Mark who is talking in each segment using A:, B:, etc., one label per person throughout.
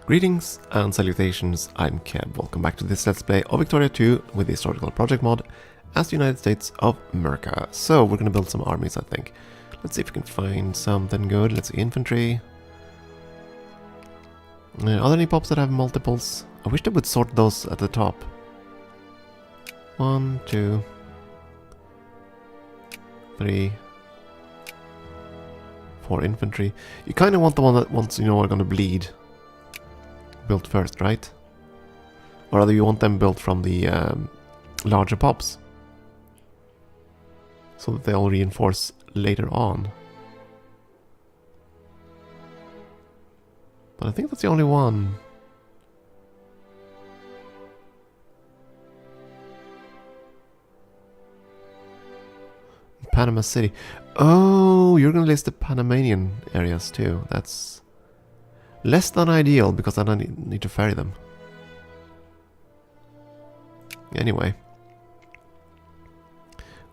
A: Greetings and salutations, I'm Keb. Welcome back to this Let's Play of Victoria 2 with the historical project mod as the United States of America. So we're gonna build some armies, I think. Let's see if we can find something good. Let's see, infantry. Are there any pops that have multiples? I wish they would sort those at the top. 1, 2, 3, 4 infantry. You kind of want the one that wants, are gonna bleed built first, right? Or rather you want them built from the larger pops, so that they'll reinforce later on. But I think that's the only one. Panama City. Oh, you're gonna list the Panamanian areas too. That's less than ideal, because then I need to ferry them. Anyway.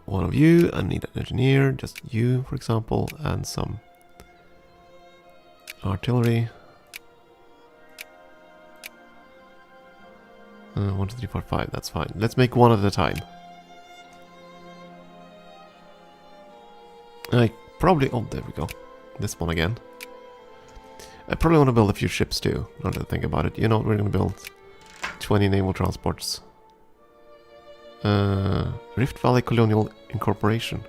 A: One of you, I need an engineer, just you, for example, and some artillery. 1, 2, 3, 4, 5, that's fine. Let's make one at a time. I probably... oh, there we go. This one again. I probably want to build a few ships too, now that I think about it. You know, we're going to build 20 naval transports. Rift Valley Colonial Incorporation.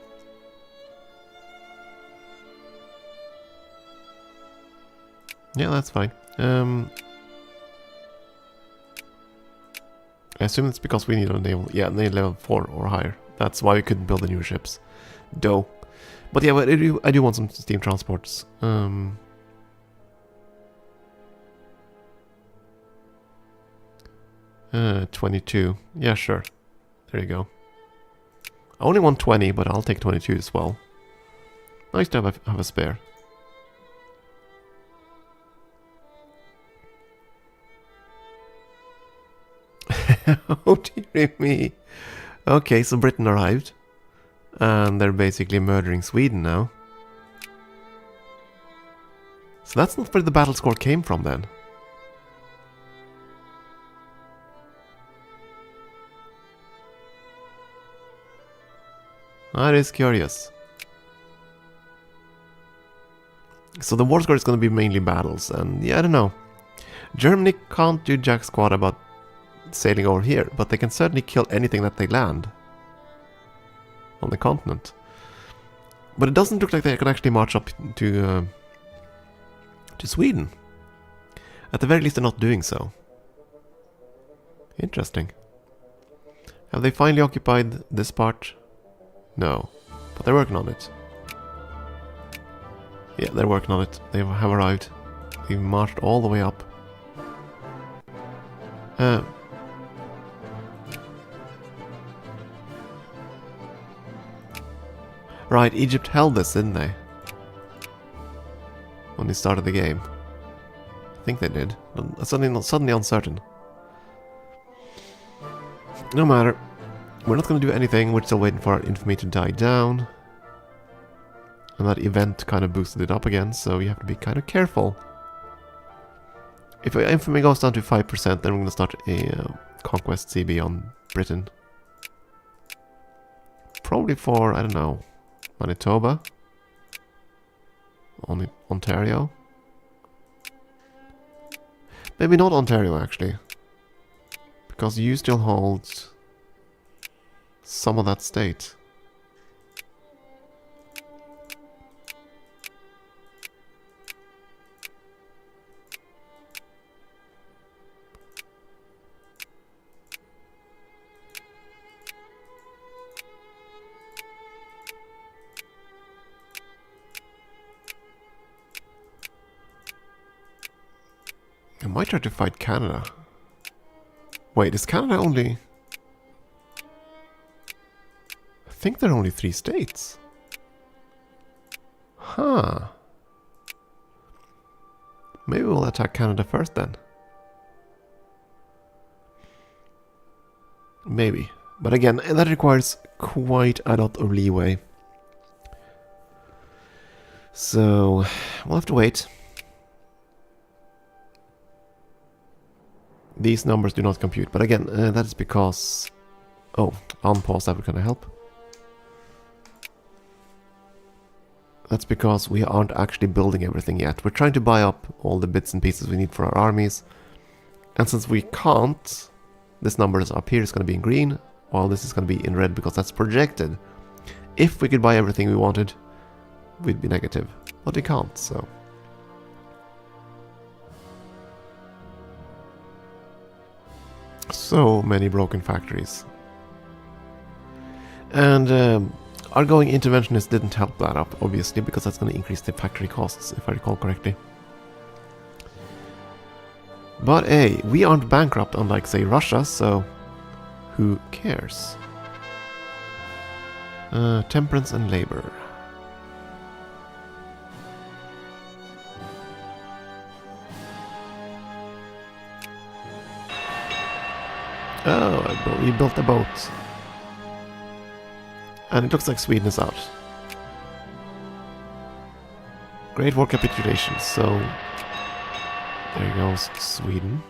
A: Yeah, that's fine. I assume it's because we need a naval... yeah, naval level 4 or higher. That's why we couldn't build the new ships. Dough. But yeah, I do want some steam transports. 22. Yeah, sure. There you go. I only want 20, but I'll take 22 as well. Nice to have a spare. Oh dear me. Okay, so Britain arrived. And they're basically murdering Sweden now. So that's not where the battle score came from then. That is curious. So the war score is going to be mainly battles, and yeah, I don't know. Germany can't do jack squat about sailing over here, but they can certainly kill anything that they land on the continent. But it doesn't look like they can actually march up to Sweden. At the very least, they're not doing so. Interesting. Have they finally occupied this part? No, but they're working on it. Yeah, they're working on it. They have arrived. They've marched all the way up. Right, Egypt held this, didn't they? When they started the game. I think they did. I'm suddenly uncertain. No matter. We're not going to do anything. We're still waiting for our infamy to die down. And that event kind of boosted it up again, so you have to be kind of careful. If our infamy goes down to 5%, then we're going to start a conquest CB on Britain. Probably for, I don't know, Manitoba? Only Ontario? Maybe not Ontario, actually. Because you still hold some of that state. I might try to fight Canada. Wait, is Canada only... I think there are only 3 states. Huh. Maybe we'll attack Canada first then. Maybe. But again, that requires quite a lot of leeway. So, we'll have to wait. these numbers do not compute. But again, that is because... Oh, unpause, that would kind of help. That's because we aren't actually building everything yet. We're trying to buy up all the bits and pieces we need for our armies. And since we can't, this number is up here is going to be in green, while this is going to be in red because that's projected. If we could buy everything we wanted, we'd be negative. But we can't, so... So many broken factories. And our going interventionist didn't help that up, obviously, because that's going to increase the factory costs, if I recall correctly. But hey, we aren't bankrupt unlike, say, Russia, so who cares? Temperance and labor. Oh, we built a boat. And it looks like Sweden is out. Great War capitulation, so... There goes Sweden.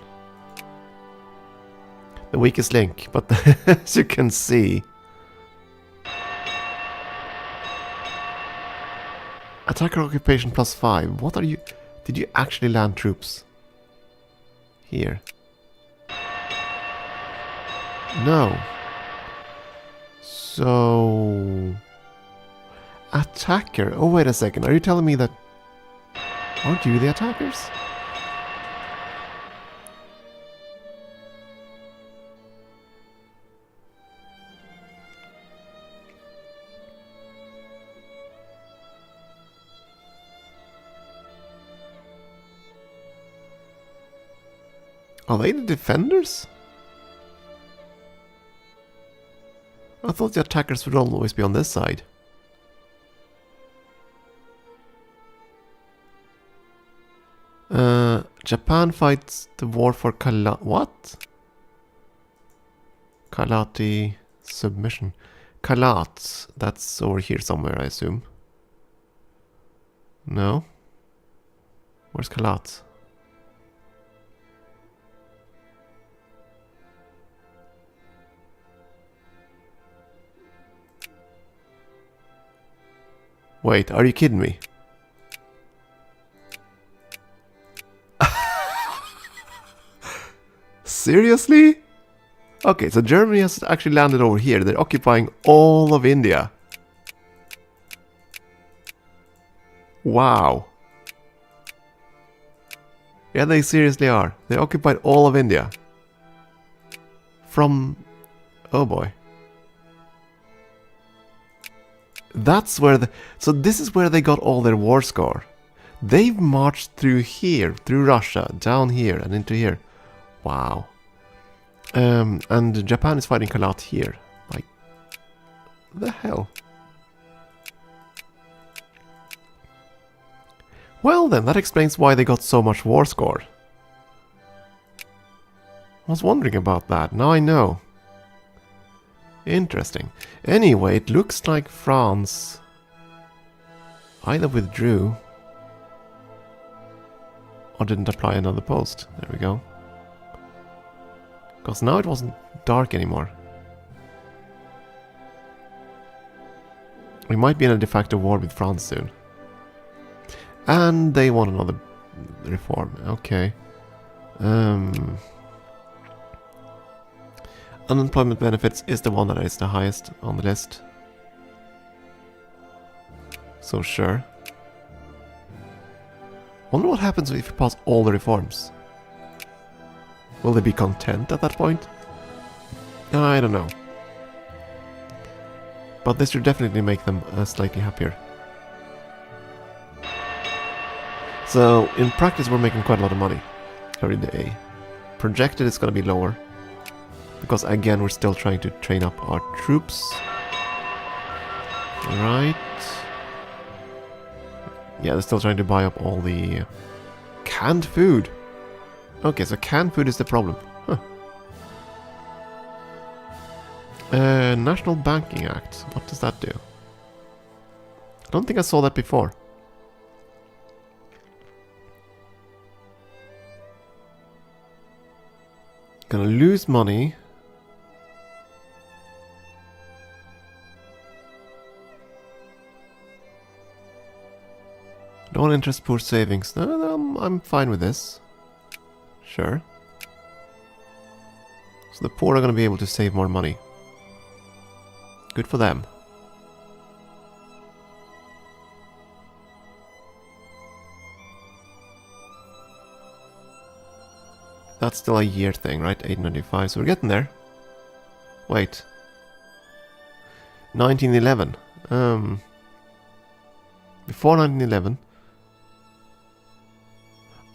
A: The weakest link, but as you can see... Attacker occupation +5. What are you... Did you actually land troops? Here. No. So... Attacker? Oh, wait a second. Are you telling me that... Aren't you the attackers? Are they the defenders? I thought the attackers would always be on this side. Japan fights the war for what? Kalati submission. Kalat. That's over here somewhere, I assume. No? Where's Kalat? Wait, are you kidding me? Seriously? Okay, so Germany has actually landed over here. They're occupying all of India. Wow. Yeah, they seriously are. They occupied all of India. From... Oh boy. That's where the... So this is where they got all their war score. They've marched through here, through Russia, down here, and into here. Wow. And Japan is fighting Kalat here. Like, the hell? Well then, that explains why they got so much war score. I was wondering about that, now I know. Interesting. Anyway, it looks like France either withdrew or didn't apply another post. There we go. Because now it wasn't dark anymore. We might be in a de facto war with France soon. And they want another reform. Okay. Unemployment benefits is the one that is the highest on the list. So sure. Wonder what happens if we pass all the reforms. Will they be content at that point? I don't know. But this should definitely make them slightly happier. So, in practice we're making quite a lot of money every day. Projected it's going to be lower. Because again we're still trying to train up our troops. Right. Yeah, they're still trying to buy up all the canned food. Okay, so canned food is the problem. Huh. National Banking Act. What does that do? I don't think I saw that before. Gonna lose money. Don't interest poor savings. No, I'm fine with this. Sure. So the poor are gonna be able to save more money. Good for them. That's still a year thing, right? 895, so we're getting there. Wait. 1911. Before 1911.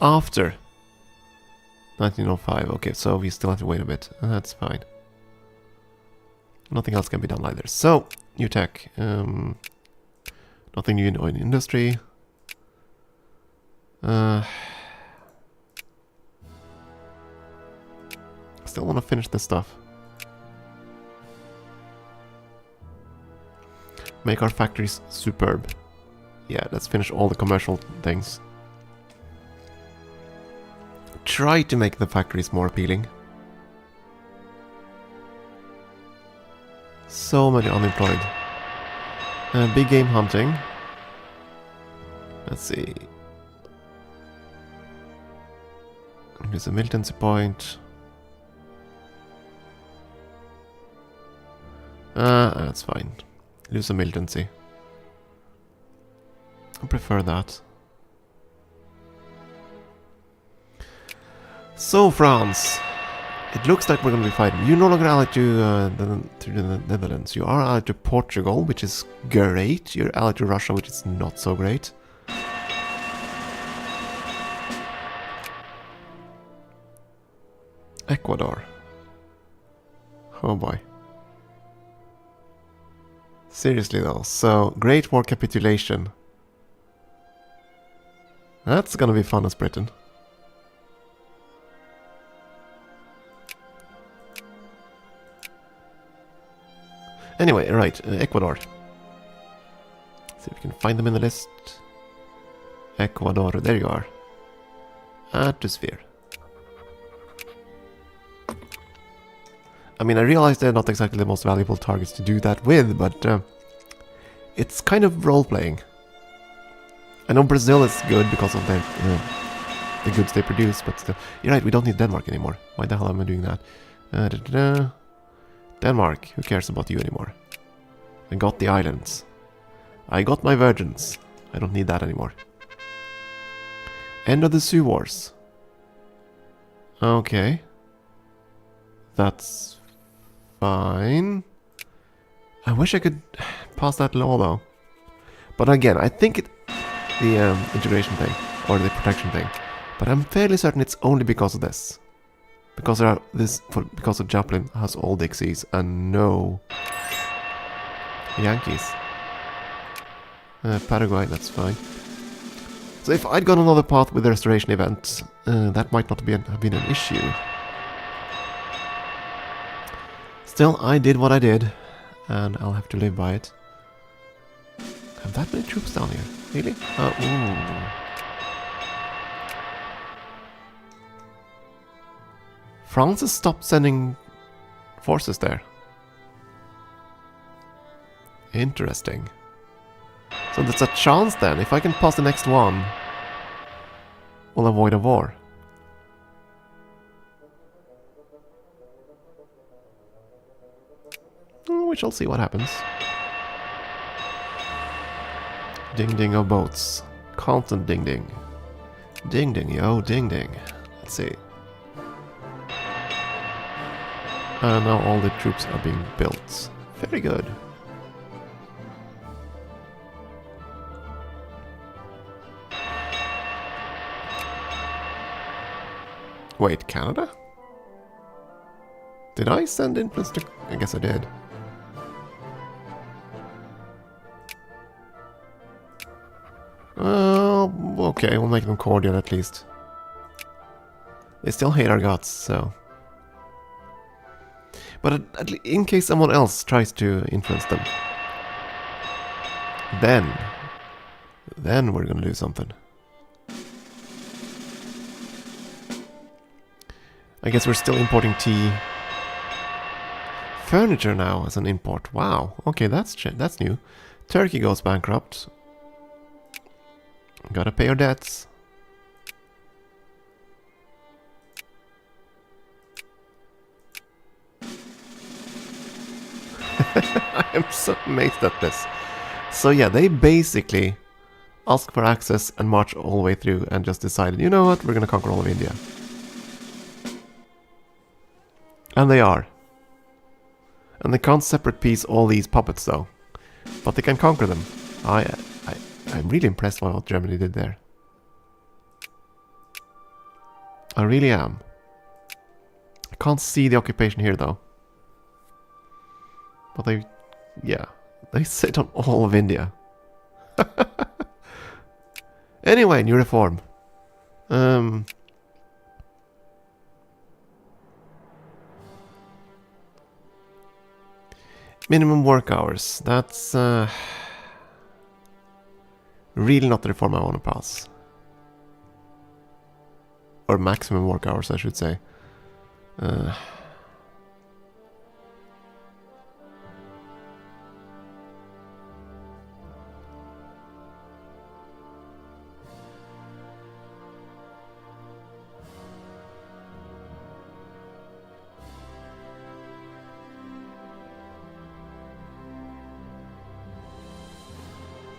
A: After 1905. Okay, so we still have to wait a bit. That's fine. Nothing else can be done either. So, new tech. Nothing new in oil industry. Still want to finish this stuff. Make our factories superb. Yeah, let's finish all the commercial things. Try to make the factories more appealing. So many unemployed. Big game hunting. Let's see. There's a militancy point. That's fine. Lose a militancy. I prefer that. So, France. It looks like we're going to be fighting. You're no longer allied to the Netherlands. You are allied to Portugal, which is great. You're allied to Russia, which is not so great. Ecuador. Oh boy. Seriously though, so Great War capitulation. That's gonna be fun as Britain. Anyway, right, Ecuador. See if we can find them in the list. Ecuador, there you are. Atmosphere. I mean, I realize they're not exactly the most valuable targets to do that with, but it's kind of role-playing. I know Brazil is good because of their the goods they produce, but still. You're right, we don't need Denmark anymore. Why the hell am I doing that? Denmark, who cares about you anymore? I got the islands. I got my virgins. I don't need that anymore. End of the Sioux Wars. Okay. That's fine. I wish I could pass that law though. But again, I think the integration thing, or the protection thing. But I'm fairly certain it's only because of this. Because because of Joplin has all Dixies and no Yankees. Paraguay, that's fine. So if I'd gone another path with the restoration event, that might not have been an issue. Still, I did what I did, and I'll have to live by it. Have that many troops down here? Really? Ooh. France has stopped sending forces there. Interesting. So there's a chance then, if I can pass the next one, we'll avoid a war. We shall see what happens. Ding ding of boats. Constant ding ding. Ding ding, yo, ding ding. Let's see. Now all the troops are being built. Very good. Wait, Canada? Did I send influence to... I guess I did. Okay, we'll make them cordial at least. They still hate our guts, so... But in case someone else tries to influence them, then we're gonna do something. I guess we're still importing tea. Furniture now as an import. Wow. Okay, that's new. Turkey goes bankrupt. Gotta pay your debts. I am so amazed at this. So yeah, they basically asked for access and marched all the way through and just decided, you know what, we're gonna conquer all of India. And they are. And they can't separate piece all these puppets though. But they can conquer them. I'm really impressed by what Germany did there. I really am. I can't see the occupation here though. But they, yeah, they sit on all of India. Anyway, new reform. Minimum work hours. That's really not the reform I want to pass. Or maximum work hours, I should say.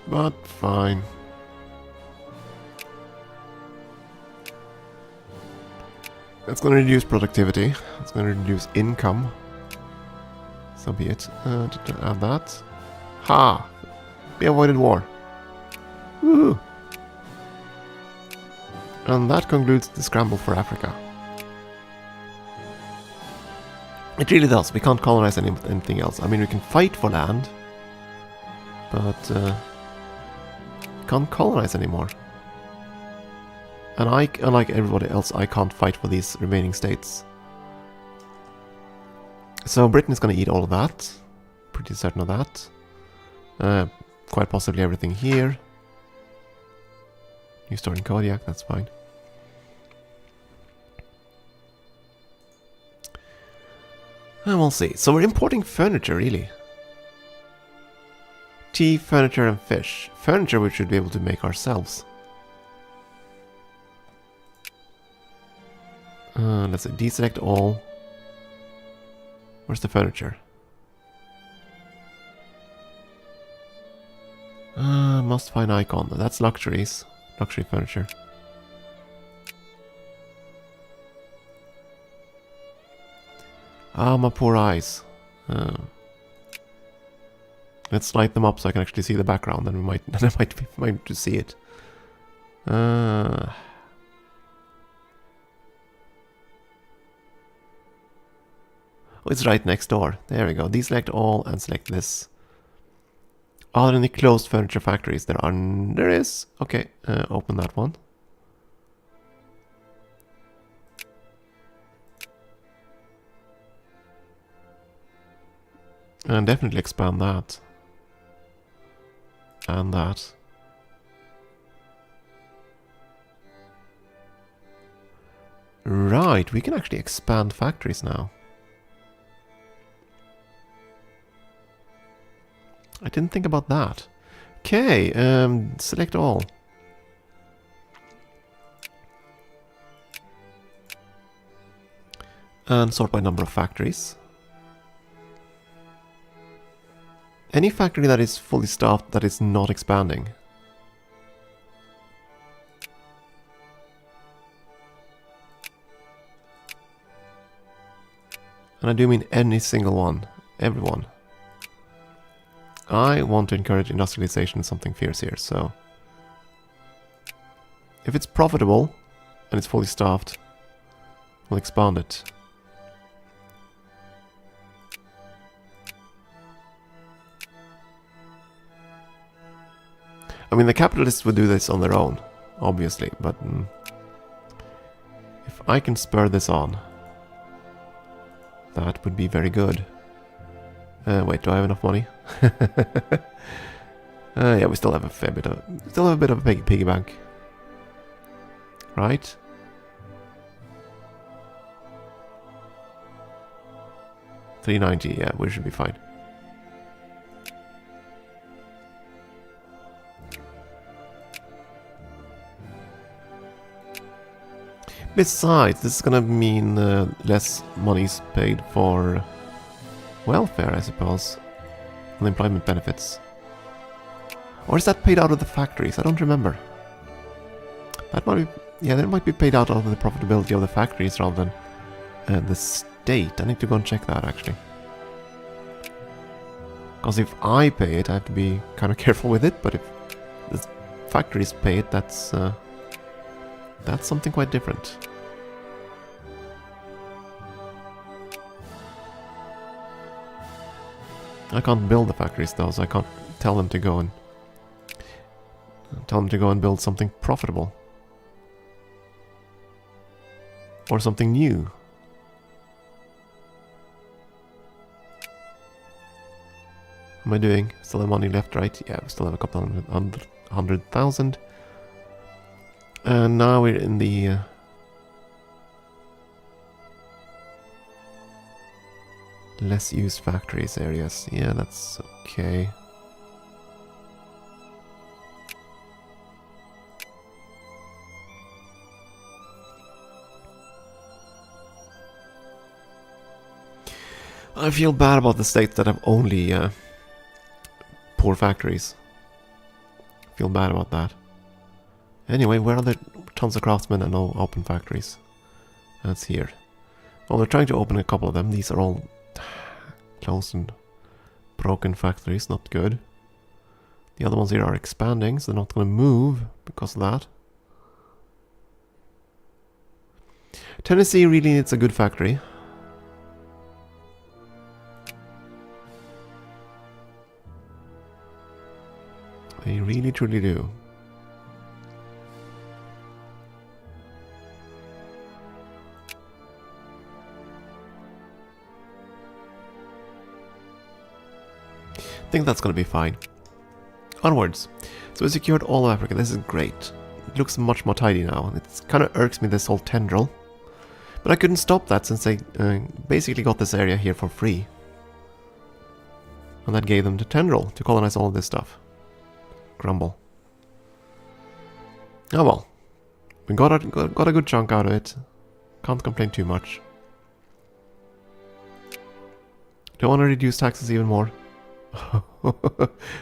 A: But fine. It's going to reduce productivity. It's going to reduce income. So be it. To add that. Ha! We avoided war. Woohoo! And that concludes the scramble for Africa. It really does. We can't colonize anything else. I mean, we can fight for land. But can't colonize anymore. And unlike everybody else, I can't fight for these remaining states. So Britain is going to eat all of that. Pretty certain of that. Quite possibly everything here. New store in Kodiak, that's fine. And we'll see. So we're importing furniture, really. Tea, furniture and fish. Furniture we should be able to make ourselves. Let's say deselect all. Where's the furniture? Must find icon. That's luxuries. Luxury furniture. Ah, my poor eyes. Let's light them up so I can actually see the background, and I might be able to see it. Oh, it's right next door. There we go. Deselect all and select this. Are there any closed furniture factories? There is. Okay, open that one. And definitely expand that. And that. Right, we can actually expand factories now. I didn't think about that. Okay, select all. And sort by number of factories. Any factory that is fully staffed that is not expanding. And I do mean any single one. Everyone. I want to encourage industrialization and something fierce here, so... If it's profitable, and it's fully staffed, we'll expand it. I mean, the capitalists would do this on their own, obviously, but if I can spur this on, that would be very good. Wait, do I have enough money? Yeah, we still have a fair bit of, a bit of a piggy bank, right? 390, yeah, we should be fine. Besides, this is gonna mean less money's paid for welfare, I suppose. Unemployment benefits. Or is that paid out of the factories? I don't remember. That might be... Yeah, that might be paid out of the profitability of the factories rather than the state. I need to go and check that, actually. Because if I pay it, I have to be kind of careful with it. But if the factories pay it, that's something quite different. I can't build the factories though, so I can't tell them to go and build something profitable. Or something new. What am I doing? Still have money left, right? Yeah, we still have a couple hundred thousand. And now we're in the... less used factories areas. Yeah, that's okay. I feel bad about the states that have only poor factories. I feel bad about that. Anyway, where are there tons of craftsmen and no open factories? That's here. Well, they're trying to open a couple of them. These are all closed and broken factories, not good. The other ones here are expanding, so they're not going to move because of that. Tennessee really needs a good factory. They really truly do. I think that's going to be fine. Onwards. So we secured all of Africa. This is great. It looks much more tidy now. It kind of irks me, this whole tendril. But I couldn't stop that since they basically got this area here for free. And that gave them the tendril to colonize all of this stuff. Scramble. Oh well. We got a good chunk out of it. Can't complain too much. Do I want to reduce taxes even more?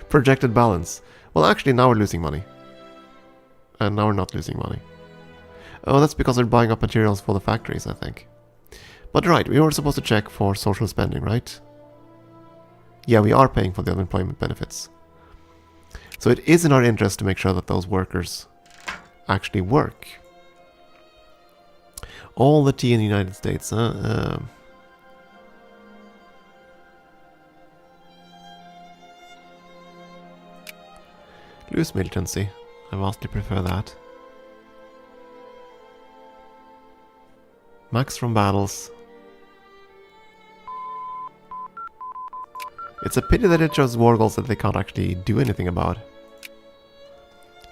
A: Projected balance. Well, actually, now we're losing money. And now we're not losing money. Oh, that's because they're buying up materials for the factories, I think. But right, we were supposed to check for social spending, right? Yeah, we are paying for the unemployment benefits. So it is in our interest to make sure that those workers actually work. All the tea in the United States, Lose militancy. I vastly prefer that. Max from battles. It's a pity that it shows war goals that they can't actually do anything about.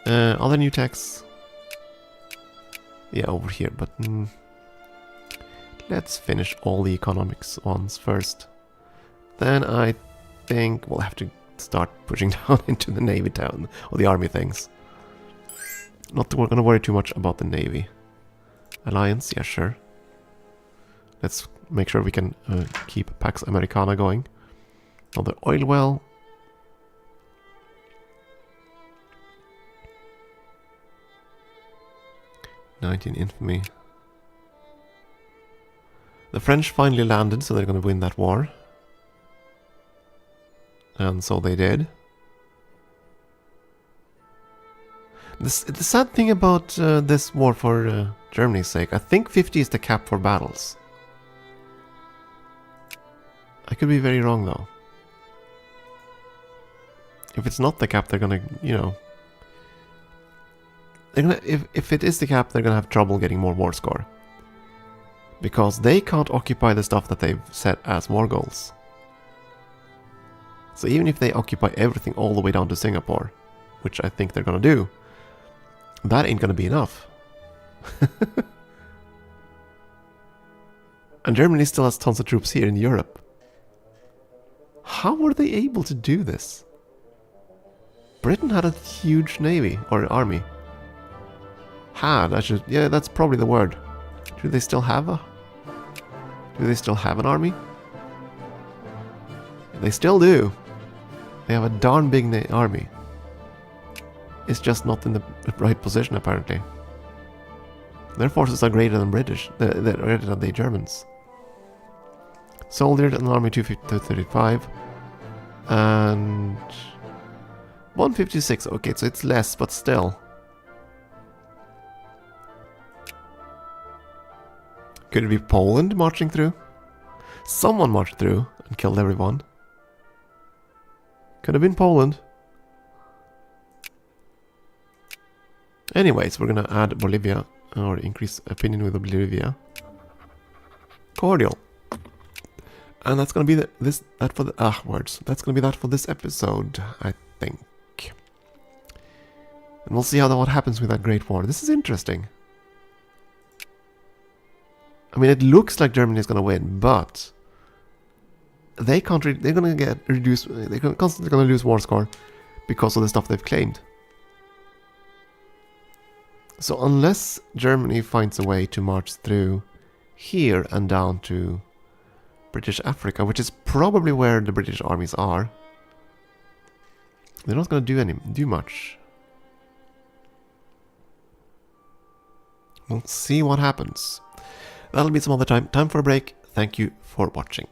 A: Other new texts. Yeah, over here, but let's finish all the economics ones first. Then I think we'll have to start pushing down into the navy town, or the army things. Not gonna worry too much about the navy. Alliance, yeah, sure. Let's make sure we can keep Pax Americana going. Another oil well. '19 infamy. The French finally landed, so they're gonna win that war. And so they did. The sad thing about this war for Germany's sake, I think 50 is the cap for battles. I could be very wrong though. If it's not the cap, they're gonna, you know... if it is the cap, they're gonna have trouble getting more war score. Because they can't occupy the stuff that they've set as war goals. So even if they occupy everything all the way down to Singapore, which I think they're gonna do, that ain't gonna be enough. And Germany still has tons of troops here in Europe. How were they able to do this? Britain had a huge navy, or army. Yeah, that's probably the word. Do they still have an army? They still do. They have a darn big army. It's just not in the right position, apparently. Their forces are greater than British. They're greater than the Germans. Soldiers and army 235. And 156. Okay, so it's less, but still. Could it be Poland marching through? Someone marched through and killed everyone. Could have been Poland. Anyways, we're gonna add Bolivia, or increase opinion with Bolivia. Cordial. And that's gonna be That's gonna be that for this episode, I think. And we'll see what happens with that Great War. This is interesting. I mean, it looks like Germany is gonna win, but they're gonna get reduced. They're constantly gonna lose war score because of the stuff they've claimed. So unless Germany finds a way to march through here and down to British Africa, which is probably where the British armies are, they're not going to do much. We'll see what happens. That'll be some other time. Time for a break. Thank you for watching.